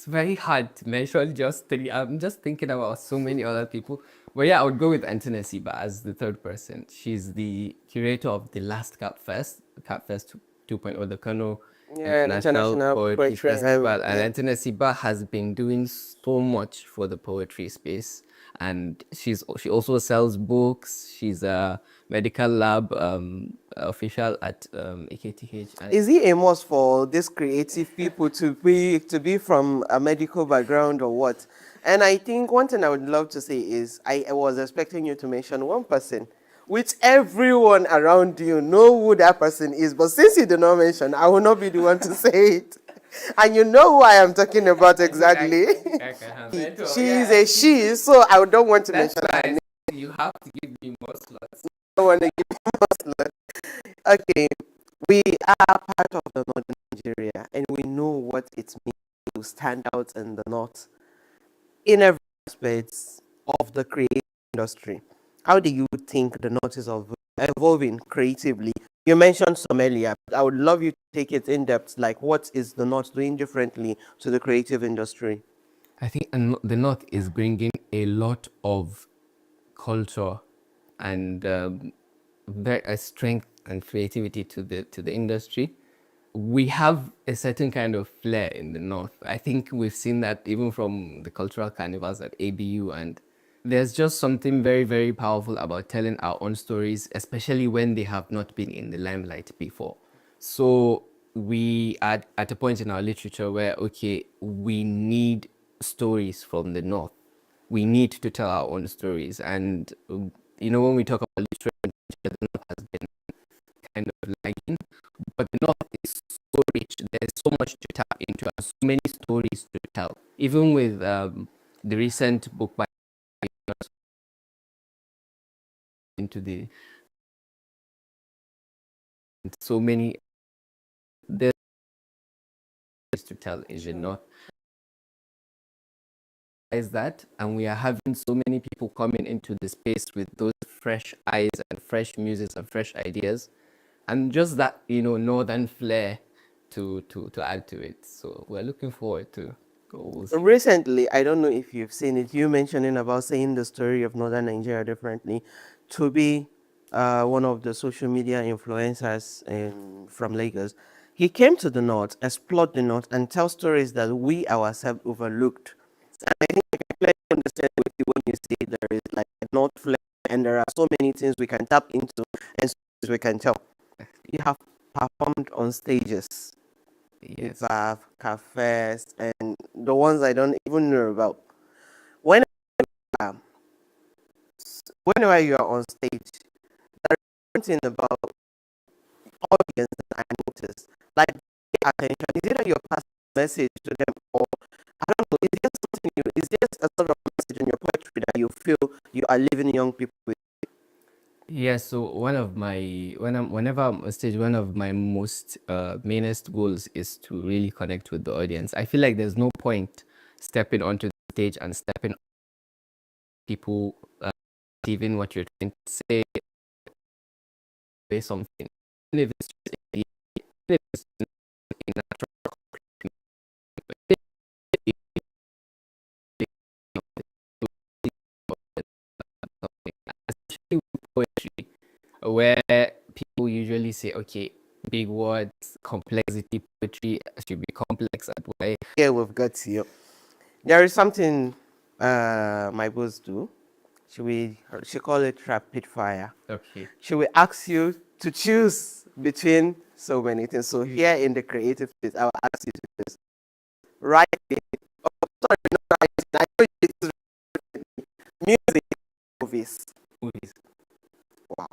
very hard to mention just three. I'm just thinking about so many other people. But yeah, I would go with Antina Siba as the third person. She's the curator of the last Cap Fest 2.0, the Kano Yeah, an International international Poetry poetry. Festival. And Yeah. Antina Siba has been doing so much for the poetry space. And she also sells books. She's a medical lab official at AKTH. And Is it a must for these creative people to be from a medical background or what? And I think one thing I would love to say is I was expecting you to mention one person, which everyone around you know who that person is. But since you did not mention, I will not be the one to say it. And you know who I am talking about exactly. I can handle it. She is Yeah, a she, so I don't want to that's mention why her I name. said you have to give me more slots. I don't want to give Okay, we are part of the northern Nigeria and we know what it means to stand out in the north in every aspect of the creative industry. How do you think the north is evolving creatively? You mentioned some earlier, but I would love you to take it in depth. Like, what is the north doing differently to the creative industry? I think the North is bringing a lot of culture and very strength and creativity to the industry. We have a certain kind of flair in the North. I think we've seen that even from the cultural carnivals at ABU, and there's just something very, very powerful about telling our own stories, especially when they have not been in the limelight before. So we are at a point in our literature where, okay, we need stories from the North. We need to tell our own stories. And, when we talk about literature, the North has been kind of lagging, but the North is so rich. There's so much to tap into and so many stories to tell. Even with the recent book by into the so many there's to tell in the North is that, and we are having so many people coming into the space with those fresh eyes and fresh muses and fresh ideas, and just that northern flair to add to it. So we're looking forward to goals. Recently, I don't know if you've seen it, you mentioning about saying the story of Northern Nigeria differently. To be one of the social media influencers from Lagos, he came to the North, explored the North, and tell stories that we ourselves overlooked. And I think I clearly understand with you when you say there is like a North flair, and there are so many things we can tap into and stories we can tell. You have performed on stages, Yes. IVAF, cafes, and the ones I don't even know about. When, um, whenever you are on stage, there's something about audience that I notice. Like pay attention. Is it that you're passing a message to them, or I don't know, is there something is there a sort of message in your poetry that you feel you are leaving young people with? Yeah, so whenever I'm on stage, one of my most mainest goals is to really connect with the audience. I feel like there's no point stepping onto the stage and stepping on people, even what you're trying to say something. Even if it's just even if it's in natural especially with poetry, where people usually say, okay, big words, complexity, poetry should be complex at way. Yeah, we've got you. There is something my boss do. She call it rapid fire. Okay. She will ask you to choose between so many things. So here in the creative space, I will ask you to choose writing. Oh, sorry, not writing. I know you choose music, movies. Movies. Wow.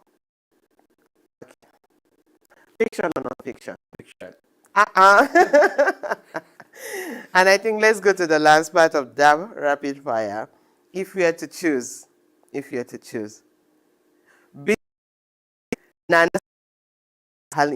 Fiction or non-fiction? Fiction. Uh-uh. And I think let's go to the last part of that rapid fire. If you had to choose, if you had to choose, be Nana Hal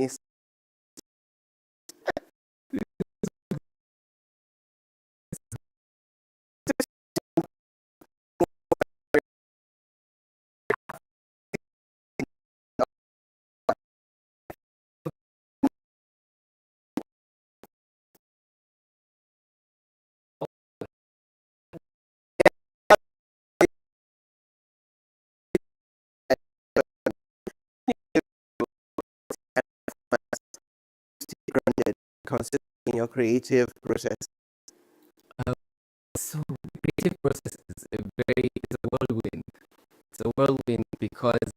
grounded, consistent in your creative process? So the creative process is it's a whirlwind. It's a whirlwind because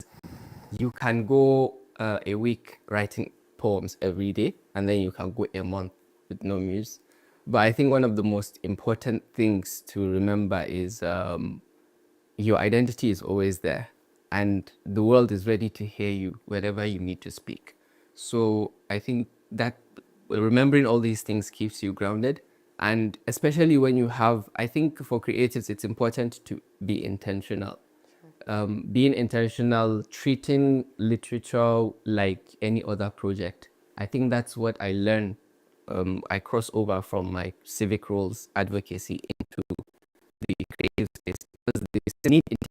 you can go a week writing poems every day, and then you can go a month with no muse. But I think one of the most important things to remember is your identity is always there, and the world is ready to hear you whenever you need to speak. So I think that remembering all these things keeps you grounded. And especially when you have, I think for creatives, it's important to be intentional. Being intentional, treating literature like any other project. I think that's what I learned. I cross over from my civic roles, advocacy, into the creative space because they still need intention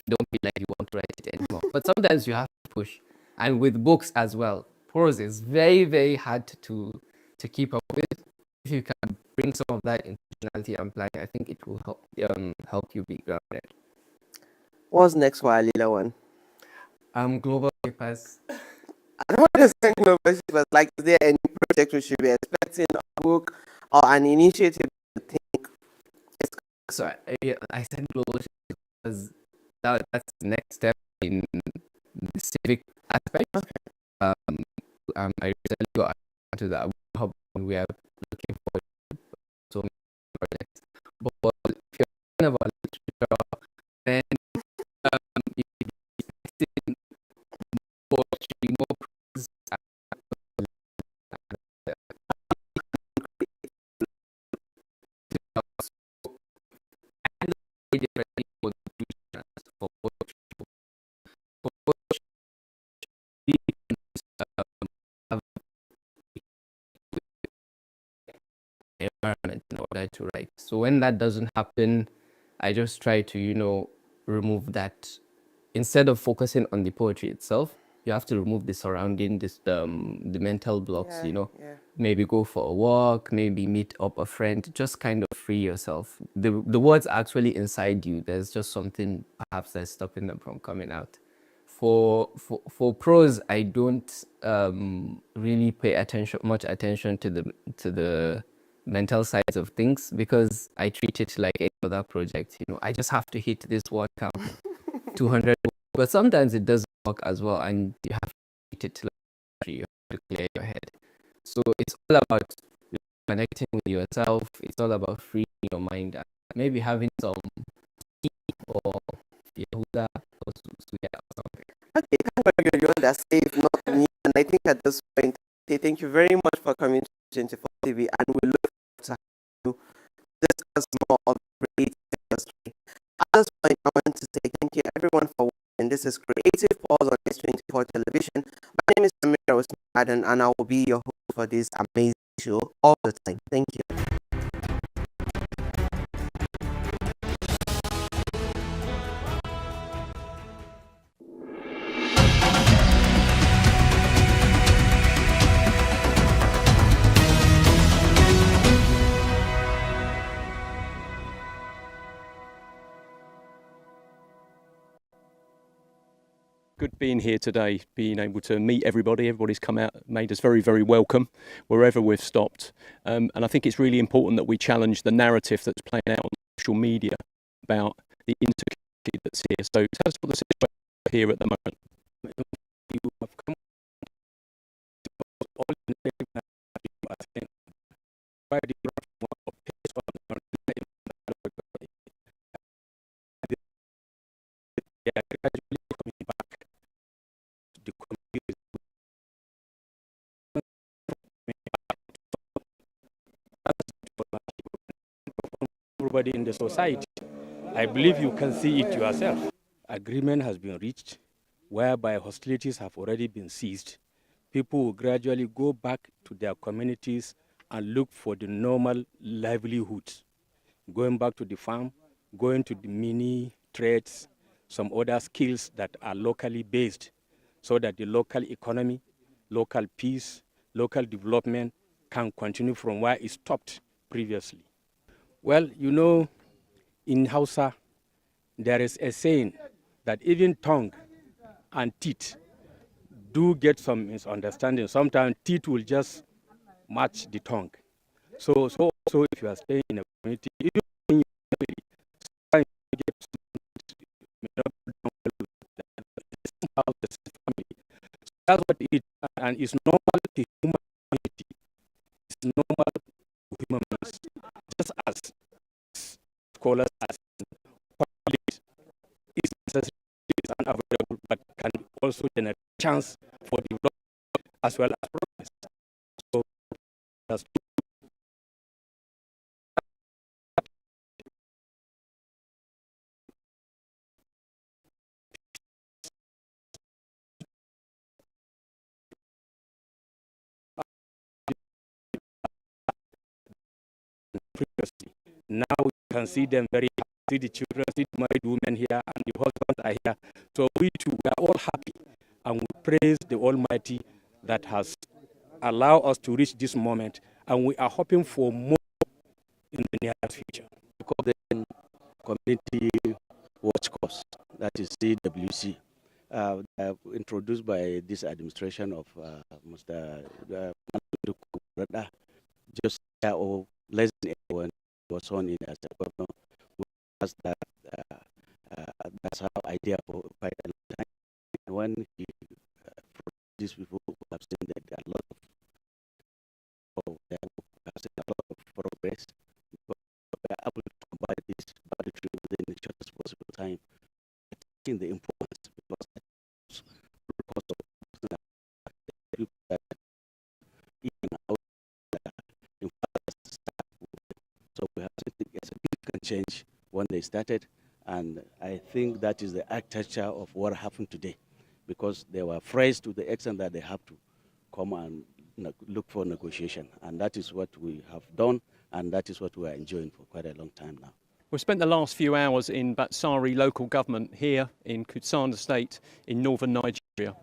don't feel like you want to write it anymore. But sometimes you have to push. And with books as well, prose is very, very hard to keep up with. If you can bring some of that intentionality and planning, I think it will help you be grounded. What's next for Alila one? Global papers. I don't understand global, but like, is there any project we should be expecting, a book or an initiative? So I said global because that's the next step in the civic aspect. I recently got to that hub and we are looking forward to so many projects. But if you're talking about literature, then you see poetry, more prose, and different people do for poetry. For poetry, have environment in order to write. So when that doesn't happen, I just try to, remove that. Instead of focusing on the poetry itself, you have to remove the surrounding, the mental blocks, Yeah. Maybe go for a walk, maybe meet up a friend, just kind of free yourself. The words are actually inside you. There's just something perhaps that's stopping them from coming out. For prose, I don't really pay much attention to the mental sides of things because I treat it like any other project. I just have to hit this word count, 200. But sometimes it doesn't work as well, and you have to treat it like you have to clear your head. So it's all about connecting with yourself. It's all about freeing your mind and maybe having some tea or Yehuda or suya or something. Okay, thank you. You're the one that's safe, not me. And I think at this point, thank you very much for coming to 24 TV, and we look forward to having you discuss more of the creative industry. At this point, I want to say thank you everyone for watching. This is Creative Pause on S24 Television. My name is Samira Usman, and I will be your host for this amazing show all the time. Thank you. Good being here today, being able to meet everybody. Everybody's come out, made us very, very welcome wherever we've stopped. And I think it's really important that we challenge the narrative that's playing out on social media about the insecurity that's here. So tell us what the situation is here at the moment. You have come all in the same, I think, yeah, gradually coming back. The community everybody in the society. I believe you can see it yourself. Agreement has been reached whereby hostilities have already been ceased. People will gradually go back to their communities and look for the normal livelihoods, going back to the farm, going to the mini trades, some other skills that are locally based, so that the local economy, local peace, local development can continue from where it stopped previously. Well, you know, in Hausa, there is a saying that even tongue and teeth do get some misunderstanding. Sometimes teeth will just match the tongue. So also if you are staying in a community, even in your family, sometimes you get may not go down well with the same house, the same family. So that's what it is, and it's normal to human community. It's normal to human beings. Just as scholars as public is necessary, is unavoidable, but can also generate chance for development as well as progress. So that's previously. Now you can see them very happy, see the children, see the married women here, and the husbands are here. So we too, we are all happy, and we praise the Almighty that has allowed us to reach this moment, and we are hoping for more in the near future. Call them Community Watch Course, that is CWC, introduced by this administration of Mr. Rada, just or less than anyone was on in as a governor. Was that that's our idea for quite a long time. And when he these people have seen that there are a lot they have seen a lot of progress, but we are able to combine this budgetary within the shortest possible time. I think the importance because even out in so we have seen a significant change when they started, and I think that is the architecture of what happened today, because they were phrased to the extent that they have to come and look for negotiation, and that is what we have done, and that is what we are enjoying for quite a long time now. We've spent the last few hours in Batsari local government here in Kutsanda State in northern Nigeria.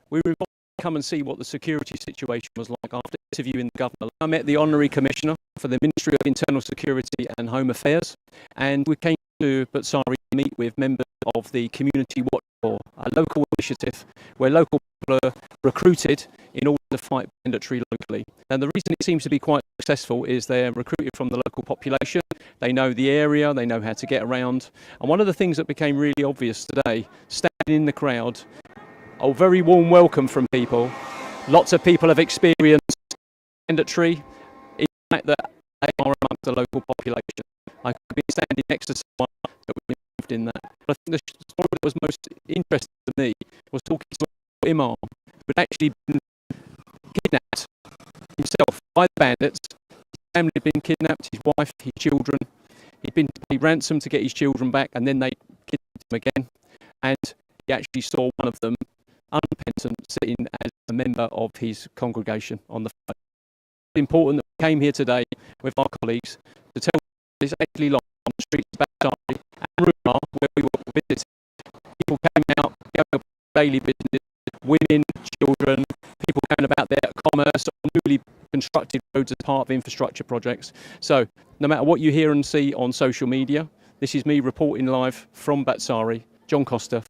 We were invited to come and see what the security situation was like after interviewing the governor. I met the Honorary Commissioner for the Ministry of Internal Security and Home Affairs, and we came to Batsari to meet with members of the Community Watch Corps, a local initiative where local people are recruited in order to fight banditry locally. And the reason it seems to be quite successful is they're recruited from the local population, they know the area, they know how to get around. And one of the things that became really obvious today, standing in the crowd, a very warm welcome from people. Lots of people have experienced banditry, in the fact that they are amongst the local population. I could be standing next to someone that was involved in that. But I think the story that was most interesting to me was talking to an imam who had actually been kidnapped himself by the bandits. His family had been kidnapped, his wife, his children. He'd been paid ransom to get his children back, and then they kidnapped him again. And he actually saw one of them, unrepentant, sitting as a member of his congregation on the phone. It's important that we came here today with our colleagues to tell it's actually like on the streets of Batsari and Rumah, where we were visiting. People came out, going about daily business, women, children, people going about their commerce on newly constructed roads as part of infrastructure projects. So no matter what you hear and see on social media, this is me reporting live from Batsari, John Costa.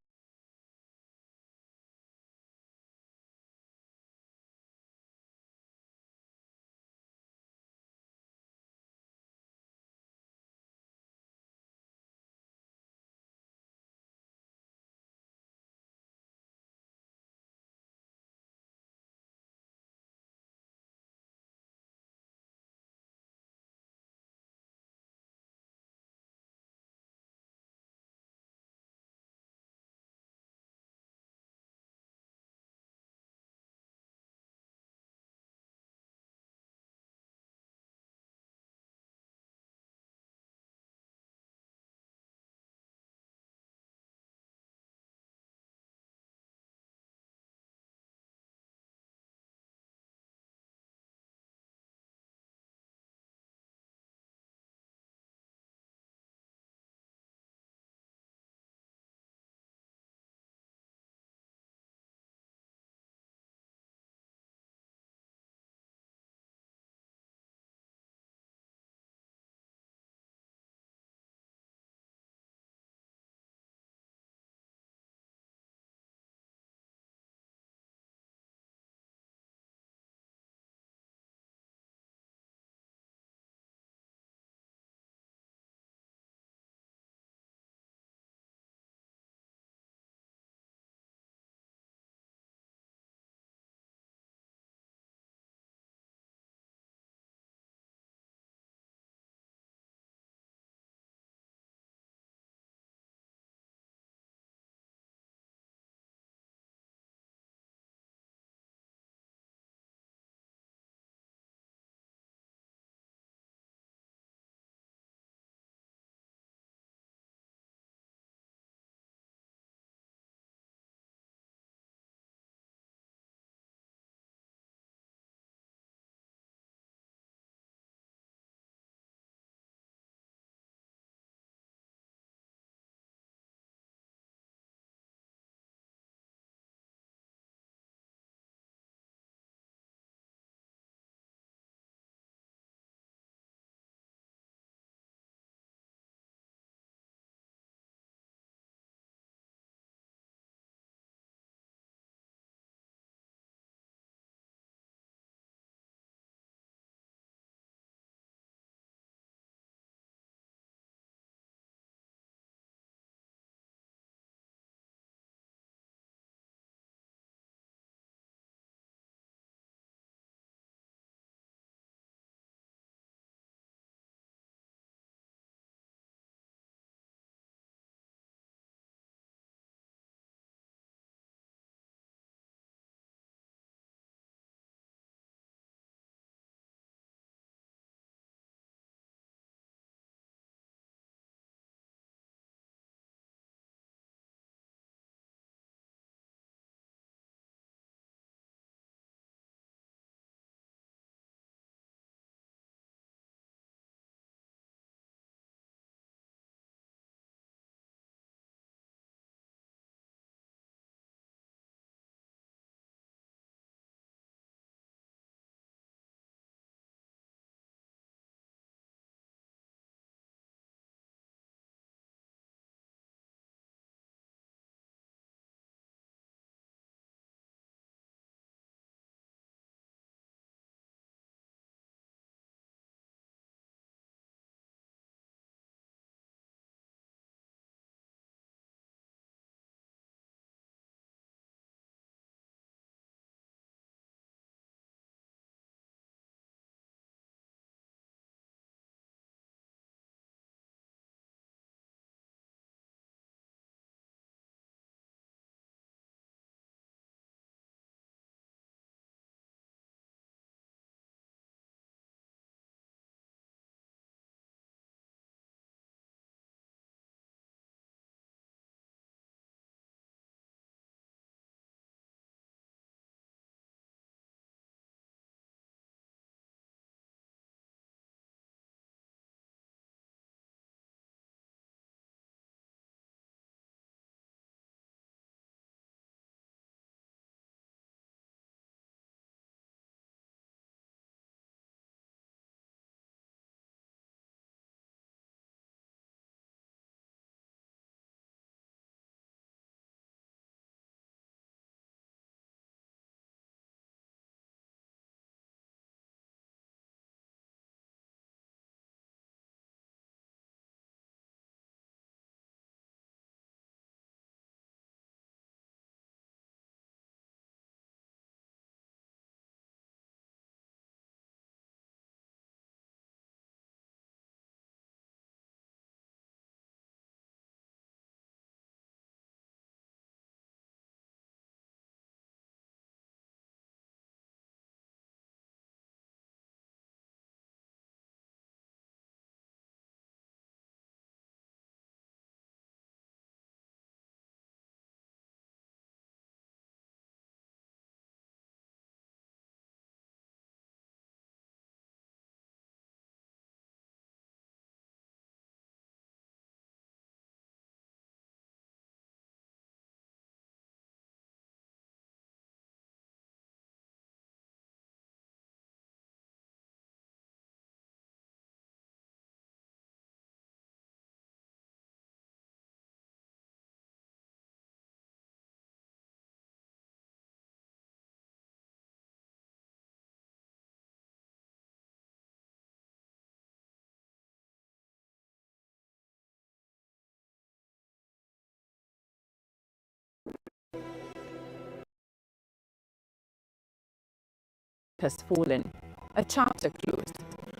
has fallen, a chapter closed.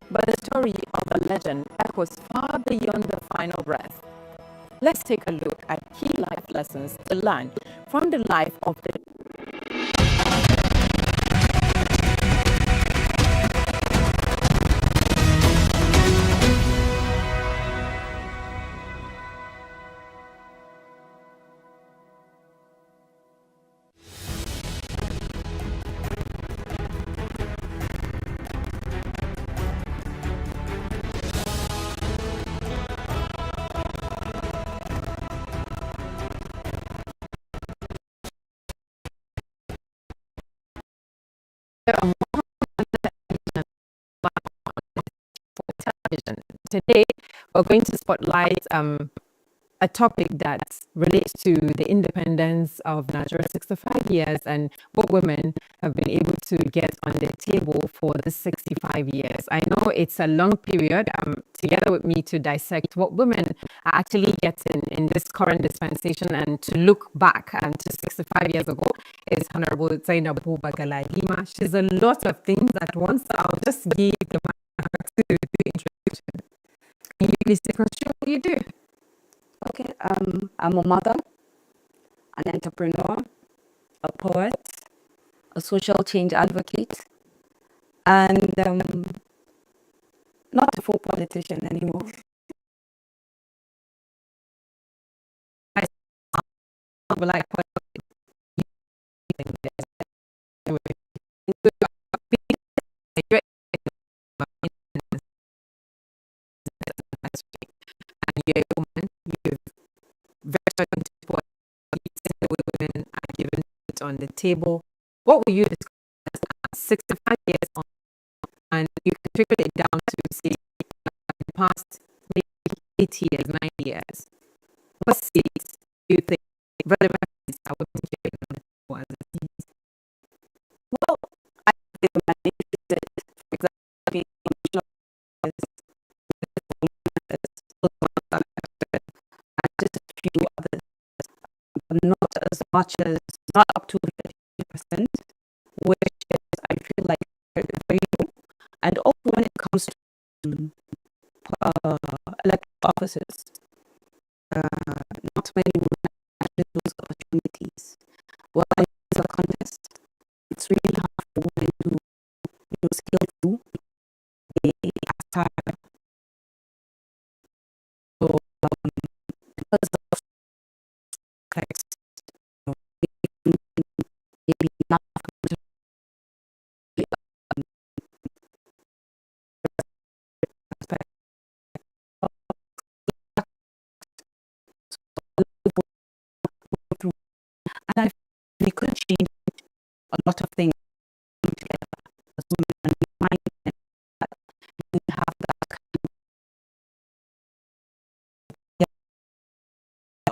But the story of the legend echoes far beyond the final breath. Let's take a look at key life lessons to learn from the life of the television. Today, we're going to spotlight a topic that relates to the independence of Nigeria 65 years and what women have been able to get on the table for the 65 years. I know it's a long period. Together with me to dissect what women are actually getting in this current dispensation and to look back to 65 years ago is Honorable Zainab Galadima. She's a lot of things at once. I'll just give the mic to the introduction. Can you please take us through what you do? Okay, I'm a mother, an entrepreneur, a poet, a social change advocate, and not a full politician anymore. I like you're a woman, you've very what women are given it on the table. What will you describe as 65 years on? And you can trickle it down to say the past maybe 8 years, 9 years. What states do you think relevant are women given on the table as a seat? Well, I think my interested, for example, and just a few others, but not as much as, not up to 50%, which is, I feel like, very low. And also when it comes to elected offices, not many women actually those opportunities. Well, I think it's a contest. It's really hard for women to scale through the aspire. So, because of context, maybe not through, and I feel we could change a lot of things together as women, and we find that we have that kind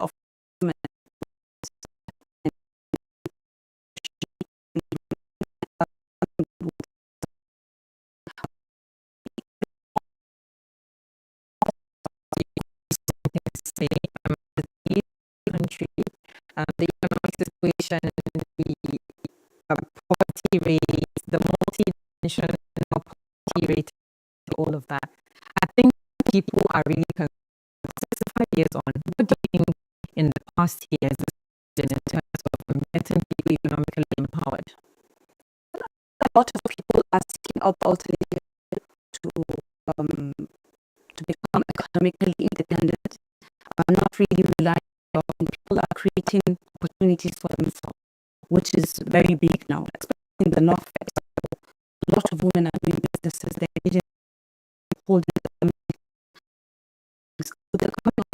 of women. Say, the country, the economic situation, the poverty rate, the multi-dimensional poverty rate, all of that. I think people are really concerned. 65 years on, what do you think in the past years in terms of getting people economically empowered? A lot of people are seeking out alternatives to become economically independent, are not really relying on people, are creating opportunities for themselves, which is very big now, especially in the north. A lot of women are doing businesses they didn't hold them. So they're coming up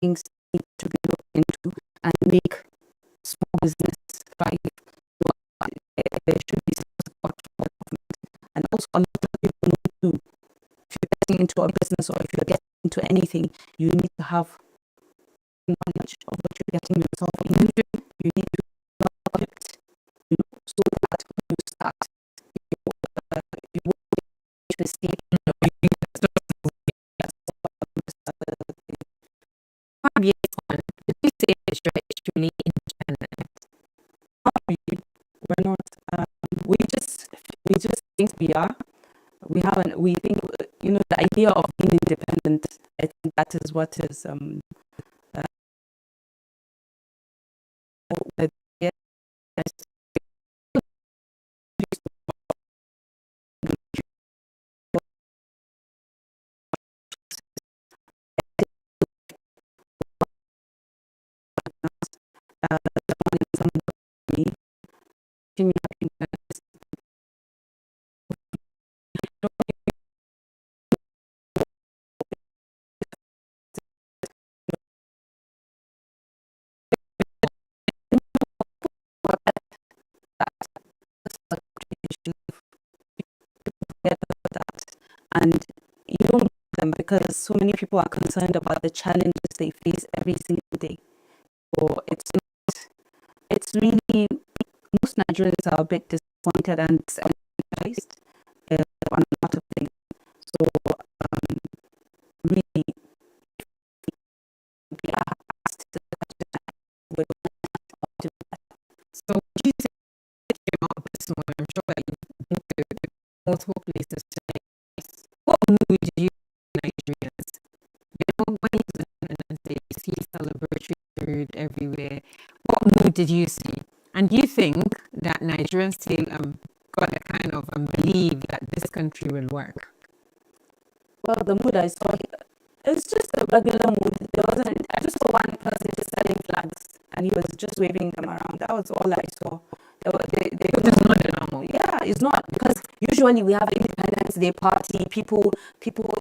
things need to be looked into and make small business thrive. there should be some support for government. And also, a lot of people know too, if you're getting into a business or if you're getting into anything, you need to have knowledge of what you're getting yourself into. You need to know it, so that when you start, you won't make mistakes. 5 years on, did you say Nigeria is truly independent? We're not. We just think we are. We haven't. We think the idea of being independent. I think that is what is the yes, and you don't know them because so many people are concerned about the challenges they face every single day. So it's really, most Nigerians are a bit disappointed and surprised on a lot of things. So really, we are asked to so would you say about this one? I'm sure that you've been to multiple places today. What mood do you Nigerians? When the Independence Day, you see celebratory food everywhere. What mood did you see? And do you think that Nigerians still got a kind of believe that this country will work? Well, the mood I saw, it's just a regular mood. There wasn't. I just saw one person just selling flags, and he was just waving them around. That was all I saw. It's not normal. Yeah, it's not, because usually we have Independence Day party. People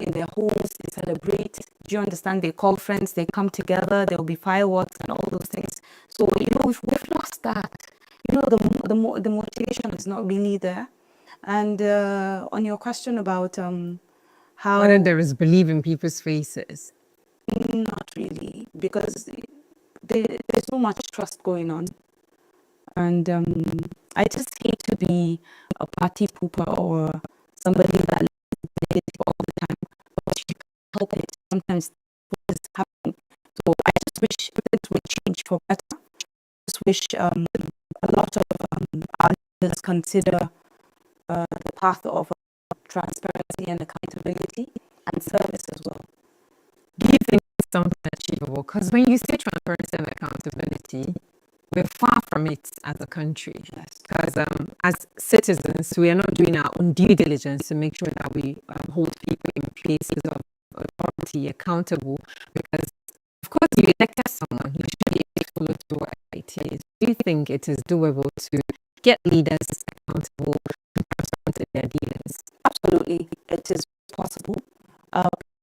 in their homes, they celebrate. Do you understand? They call friends. They come together. There will be fireworks and all those things. So we've lost that. The motivation is not really there. And on your question about how whether there is belief in people's faces, not really, because there's so much trust going on. And I just hate to be a party pooper or somebody that negative all the time, but you can't help it. Sometimes what is happening. So I just wish things would change for better. I just wish a lot of our leaders consider the path of transparency and accountability and service as well. Do you think it's something achievable? Because when you say transparency and accountability, we're far from it as a country. Because as citizens, we are not doing our own due diligence to make sure that we hold people in places of authority accountable. Because, of course, you elected someone, you should be able to follow through what it is. Do you think it is doable to get leaders accountable and transparent in their dealings? Absolutely, it is possible.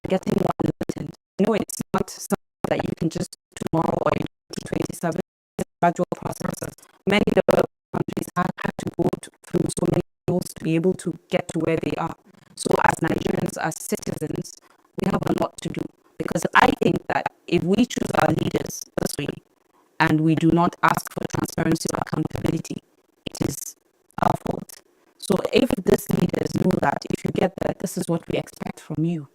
Getting one elected. It's not something that you can just do tomorrow or in 2027. It's a gradual process. Many developed countries have had to go through so many years to be able to get to where they are. So as Nigerians, as citizens, we have a lot to do. Because I think that if we choose our leaders this way and we do not ask for transparency or accountability, it is our fault. So if these leaders know that if you get that, this is what we expect from you,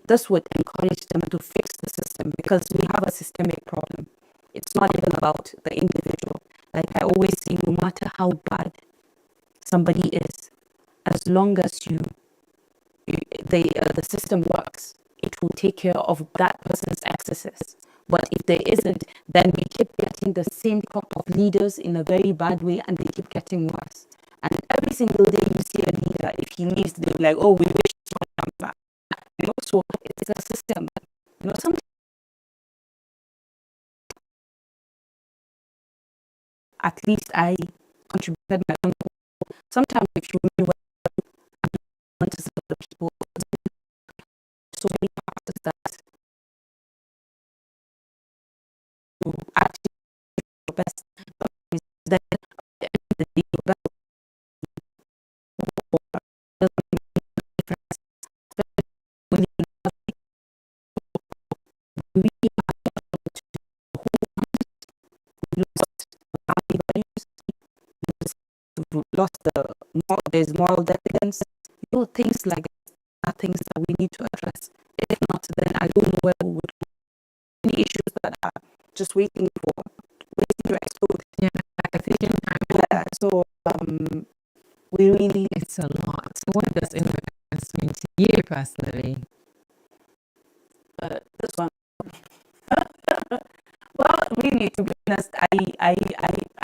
this would encourage them to fix the system, because we have a systemic problem. It's not even about the individual. Like I always say, no matter how bad somebody is, as long as the system works, it will take care of that person's excesses. But if there isn't, then we keep getting the same crop of leaders in a very bad way, and they keep getting worse. And every single day you see a leader, if he leaves, they'll be like, oh, we wish someone comes back. So it's a system. Sometimes at least I contributed my own. Sometimes if you really want to serve the people, so many factors that you actually do your best. Then at the end of the day, we lost family values, we've lost there's moral decadence, things like that are things that we need to address. If not, then I don't know where we would go. Any issues that are just waiting to explode. Yeah, taxation. So we really, It's a lot. What does independence mean to you personally? this one. Well, really, to be honest, I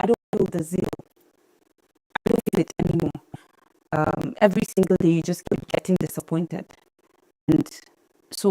don't feel the zeal. I don't feel it anymore. Every single day, you just keep getting disappointed, and so